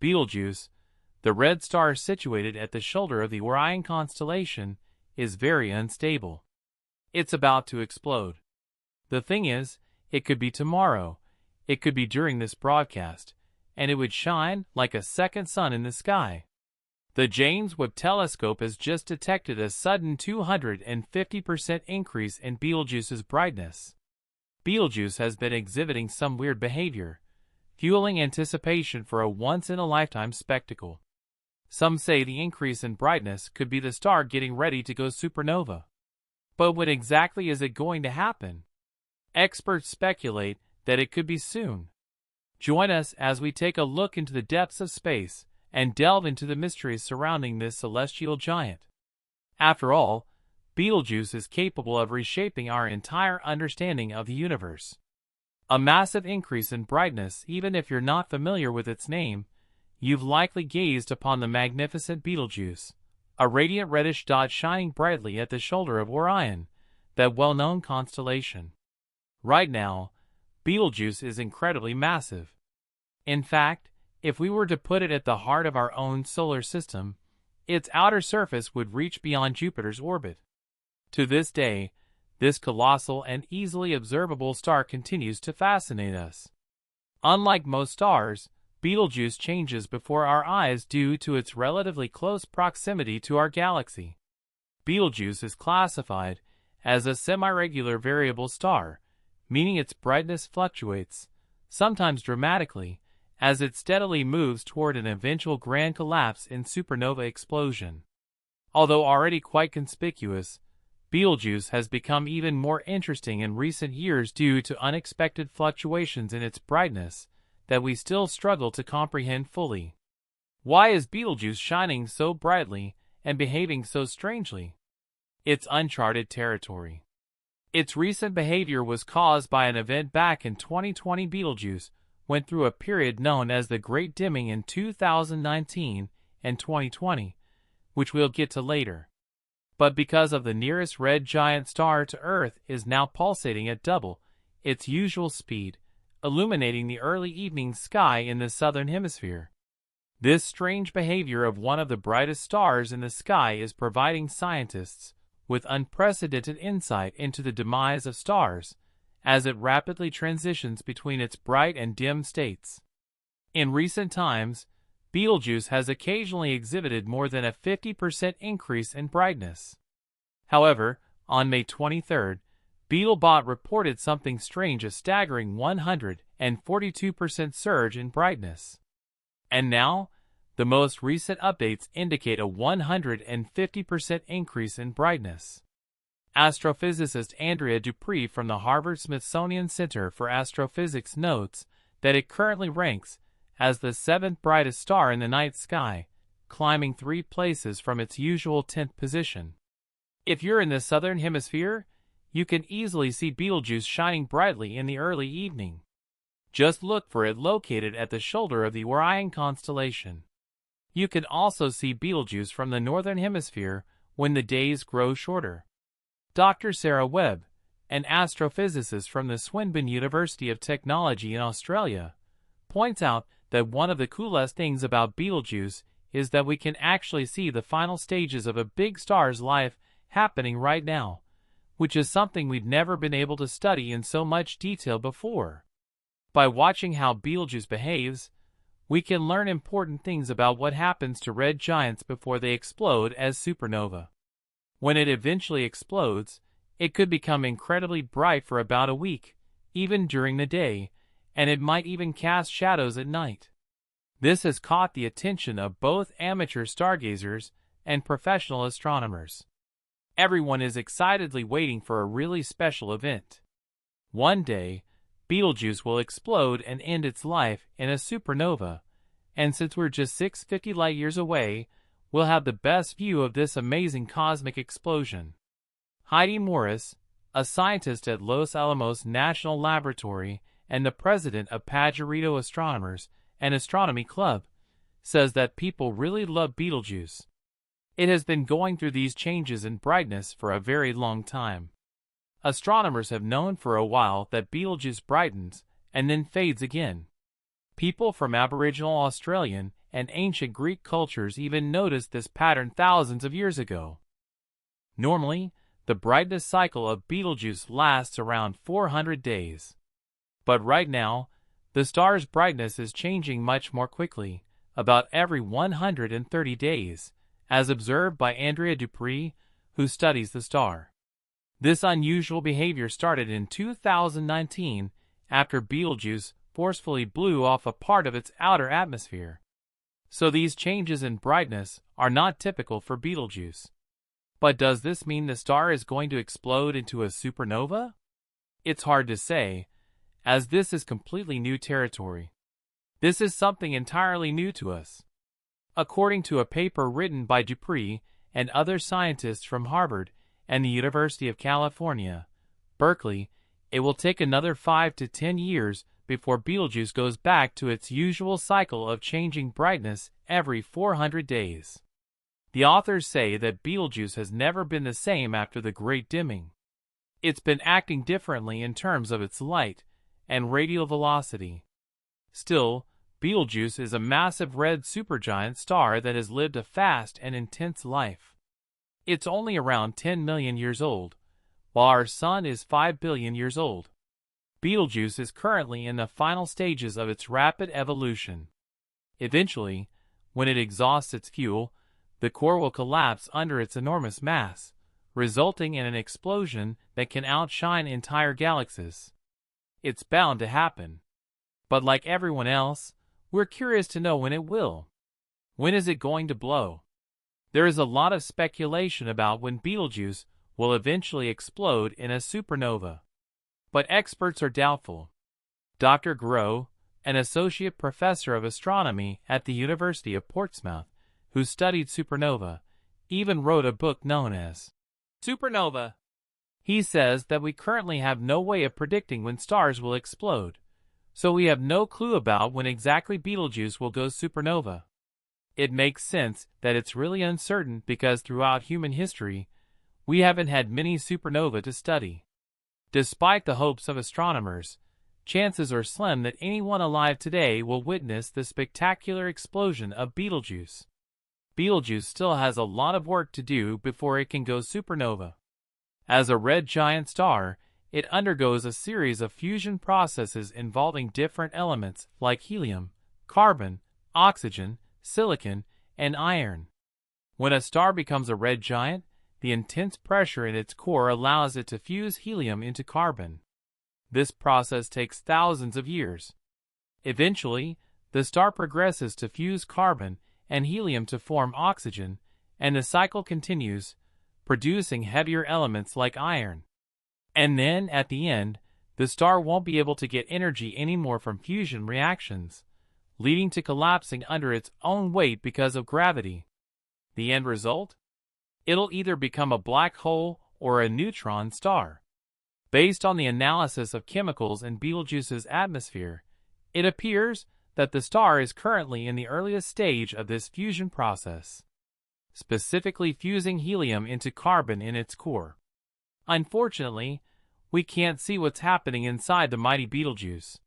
Betelgeuse, the red star situated at the shoulder of the Orion constellation, is very unstable. It's about to explode. The thing is, it could be tomorrow, it could be during this broadcast, and it would shine like a second sun in the sky. The James Webb Telescope has just detected a sudden 250% increase in Betelgeuse's brightness. Betelgeuse has been exhibiting some weird behavior, fueling anticipation for a once-in-a-lifetime spectacle. Some say the increase in brightness could be the star getting ready to go supernova. But when exactly is it going to happen? Experts speculate that it could be soon. Join us as we take a look into the depths of space and delve into the mysteries surrounding this celestial giant. After all, Betelgeuse is capable of reshaping our entire understanding of the universe. A massive increase in brightness. Even if you're not familiar with its name, you've likely gazed upon the magnificent Betelgeuse, a radiant reddish dot shining brightly at the shoulder of Orion, that well-known constellation. Right now, Betelgeuse is incredibly massive. In fact, if we were to put it at the heart of our own solar system, its outer surface would reach beyond Jupiter's orbit. To this day, this colossal and easily observable star continues to fascinate us. Unlike most stars, Betelgeuse changes before our eyes due to its relatively close proximity to our galaxy. Betelgeuse is classified as a semi-regular variable star, meaning its brightness fluctuates, sometimes dramatically, as it steadily moves toward an eventual grand collapse in supernova explosion. Although already quite conspicuous, Betelgeuse has become even more interesting in recent years due to unexpected fluctuations in its brightness that we still struggle to comprehend fully. Why is Betelgeuse shining so brightly and behaving so strangely? It's uncharted territory. Its recent behavior was caused by an event back in 2020. Betelgeuse went through a period known as the Great Dimming in 2019 and 2020, which we'll get to later. But because of the nearest red giant star to Earth is now pulsating at double its usual speed, illuminating the early evening sky in the southern hemisphere. This strange behavior of one of the brightest stars in the sky is providing scientists with unprecedented insight into the demise of stars as it rapidly transitions between its bright and dim states. In recent times, Betelgeuse has occasionally exhibited more than a 50% increase in brightness. However, on May 23, Betelbot reported something strange: a staggering 142% surge in brightness. And now, the most recent updates indicate a 150% increase in brightness. Astrophysicist Andrea Dupree from the Harvard-Smithsonian Center for Astrophysics notes that it currently ranks as the 7th brightest star in the night sky, climbing 3 places from its usual 10th position. If you're in the southern hemisphere, you can easily see Betelgeuse shining brightly in the early evening. Just look for it located at the shoulder of the Orion constellation. You can also see Betelgeuse from the northern hemisphere when the days grow shorter. Dr. Sarah Webb, an astrophysicist from the Swinburne University of Technology in Australia, points out that one of the coolest things about Betelgeuse is that we can actually see the final stages of a big star's life happening right now, which is something we'd never been able to study in so much detail before. By watching how Betelgeuse behaves, we can learn important things about what happens to red giants before they explode as supernova. When it eventually explodes, it could become incredibly bright for about a week, even during the day, and it might even cast shadows at night. This has caught the attention of both amateur stargazers and professional astronomers. Everyone is excitedly waiting for a really special event. One day, Betelgeuse will explode and end its life in a supernova, and since we're just 650 light-years away, we'll have the best view of this amazing cosmic explosion. Heidi Morris, a scientist at Los Alamos National Laboratory and the president of Pajarito Astronomers and Astronomy Club, says that people really love Betelgeuse. It has been going through these changes in brightness for a very long time. Astronomers have known for a while that Betelgeuse brightens and then fades again. People from Aboriginal Australian and ancient Greek cultures even noticed this pattern thousands of years ago. Normally, the brightness cycle of Betelgeuse lasts around 400 days. But right now, the star's brightness is changing much more quickly, about every 130 days, as observed by Andrea Dupree, who studies the star. This unusual behavior started in 2019 after Betelgeuse forcefully blew off a part of its outer atmosphere. So these changes in brightness are not typical for Betelgeuse. But does this mean the star is going to explode into a supernova? It's hard to say, as this is completely new territory. This is something entirely new to us. According to a paper written by Dupree and other scientists from Harvard and the University of California, Berkeley, it will take another 5 to 10 years before Betelgeuse goes back to its usual cycle of changing brightness every 400 days. The authors say that Betelgeuse has never been the same after the Great Dimming. It's been acting differently in terms of its light and radial velocity. Still, Betelgeuse is a massive red supergiant star that has lived a fast and intense life. It's only around 10 million years old, while our Sun is 5 billion years old. Betelgeuse is currently in the final stages of its rapid evolution. Eventually, when it exhausts its fuel, the core will collapse under its enormous mass, resulting in an explosion that can outshine entire galaxies. It's bound to happen. But like everyone else, we're curious to know when it will. When is it going to blow? There is a lot of speculation about when Betelgeuse will eventually explode in a supernova. But experts are doubtful. Dr. Groh, an associate professor of astronomy at the University of Portsmouth, who studied supernova, even wrote a book known as Supernova. He says that we currently have no way of predicting when stars will explode, so we have no clue about when exactly Betelgeuse will go supernova. It makes sense that it's really uncertain because throughout human history, we haven't had many supernova to study. Despite the hopes of astronomers, chances are slim that anyone alive today will witness the spectacular explosion of Betelgeuse. Betelgeuse still has a lot of work to do before it can go supernova. As a red giant star, it undergoes a series of fusion processes involving different elements like helium, carbon, oxygen, silicon, and iron. When a star becomes a red giant, the intense pressure in its core allows it to fuse helium into carbon. This process takes thousands of years. Eventually, the star progresses to fuse carbon and helium to form oxygen, and the cycle continues, producing heavier elements like iron. And then, at the end, the star won't be able to get energy anymore from fusion reactions, leading to collapsing under its own weight because of gravity. The end result? It'll either become a black hole or a neutron star. Based on the analysis of chemicals in Betelgeuse's atmosphere, it appears that the star is currently in the earliest stage of this fusion process, specifically fusing helium into carbon in its core. Unfortunately, we can't see what's happening inside the mighty Betelgeuse.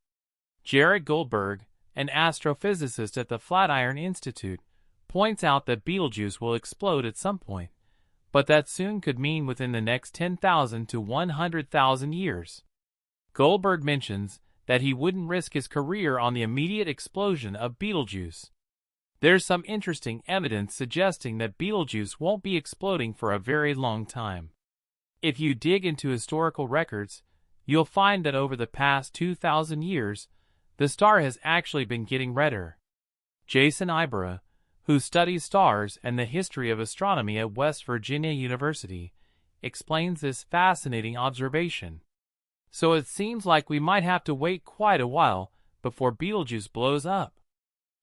Jared Goldberg, an astrophysicist at the Flatiron Institute, points out that Betelgeuse will explode at some point, but that soon could mean within the next 10,000 to 100,000 years. Goldberg mentions that he wouldn't risk his career on the immediate explosion of Betelgeuse. There's some interesting evidence suggesting that Betelgeuse won't be exploding for a very long time. If you dig into historical records, you'll find that over the past 2,000 years, the star has actually been getting redder. Jason Ibra, who studies stars and the history of astronomy at West Virginia University, explains this fascinating observation. So it seems like we might have to wait quite a while before Betelgeuse blows up.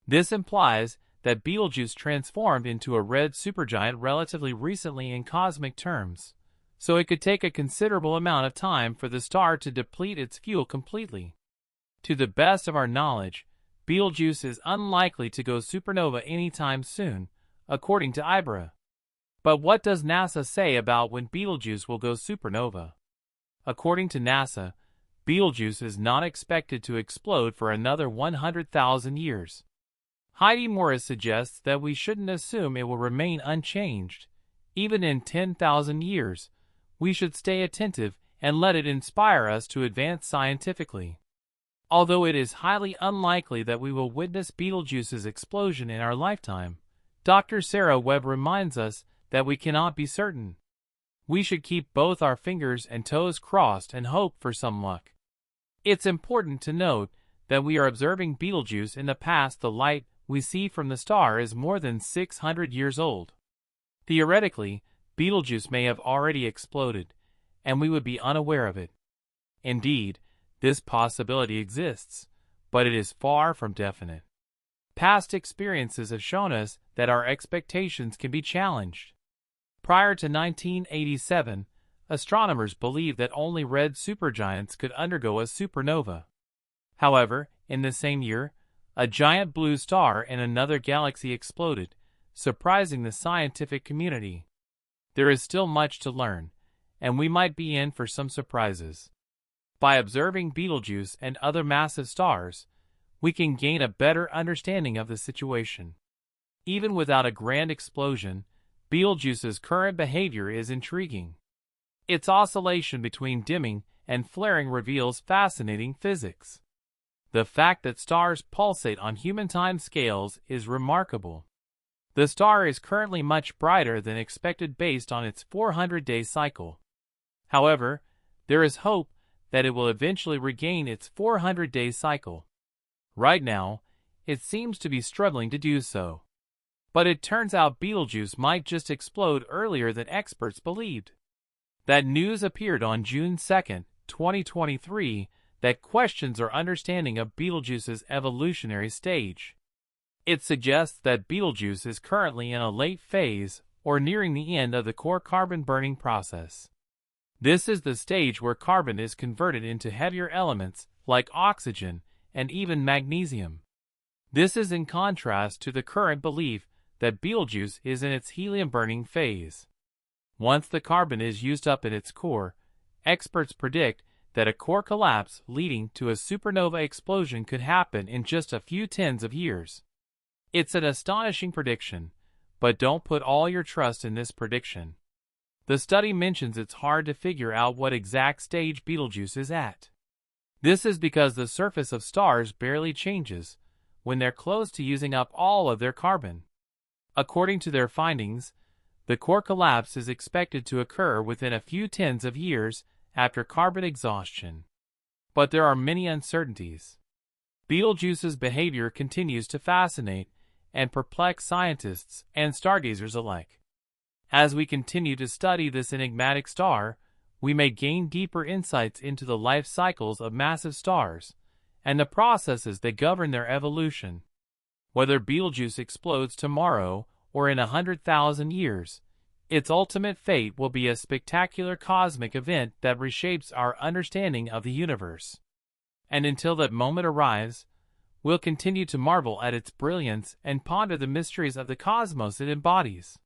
This implies that Betelgeuse transformed into a red supergiant relatively recently in cosmic terms, so it could take a considerable amount of time for the star to deplete its fuel completely. To the best of our knowledge, Betelgeuse is unlikely to go supernova anytime soon, according to Ibra. But what does NASA say about when Betelgeuse will go supernova? According to NASA, Betelgeuse is not expected to explode for another 100,000 years. Heidi Morris suggests that we shouldn't assume it will remain unchanged. Even in 10,000 years, we should stay attentive and let it inspire us to advance scientifically. Although it is highly unlikely that we will witness Betelgeuse's explosion in our lifetime, Dr. Sarah Webb reminds us that we cannot be certain. We should keep both our fingers and toes crossed and hope for some luck. It's important to note that we are observing Betelgeuse in the past. The light we see from the star is more than 600 years old. Theoretically, Betelgeuse may have already exploded, and we would be unaware of it. Indeed, this possibility exists, but it is far from definite. Past experiences have shown us that our expectations can be challenged. Prior to 1987, astronomers believed that only red supergiants could undergo a supernova. However, in the same year, a giant blue star in another galaxy exploded, surprising the scientific community. There is still much to learn, and we might be in for some surprises. By observing Betelgeuse and other massive stars, we can gain a better understanding of the situation. Even without a grand explosion, Betelgeuse's current behavior is intriguing. Its oscillation between dimming and flaring reveals fascinating physics. The fact that stars pulsate on human time scales is remarkable. The star is currently much brighter than expected based on its 400-day cycle. However, there is hope that it will eventually regain its 400-day cycle. Right now, it seems to be struggling to do so. But it turns out Betelgeuse might just explode earlier than experts believed. That news appeared on June 2, 2023, that questions our understanding of Betelgeuse's evolutionary stage. It suggests that Betelgeuse is currently in a late phase or nearing the end of the core carbon burning process. This is the stage where carbon is converted into heavier elements like oxygen and even magnesium. This is in contrast to the current belief that Betelgeuse is in its helium-burning phase. Once the carbon is used up in its core, experts predict that a core collapse leading to a supernova explosion could happen in just a few tens of years. It's an astonishing prediction, but don't put all your trust in this prediction. The study mentions it's hard to figure out what exact stage Betelgeuse is at. This is because the surface of stars barely changes when they're close to using up all of their carbon. According to their findings, the core collapse is expected to occur within a few tens of years after carbon exhaustion. But there are many uncertainties. Betelgeuse's behavior continues to fascinate and perplex scientists and stargazers alike. As we continue to study this enigmatic star, we may gain deeper insights into the life cycles of massive stars and the processes that govern their evolution. Whether Betelgeuse explodes tomorrow or in 100,000 years, its ultimate fate will be a spectacular cosmic event that reshapes our understanding of the universe. And until that moment arrives, we'll continue to marvel at its brilliance and ponder the mysteries of the cosmos it embodies.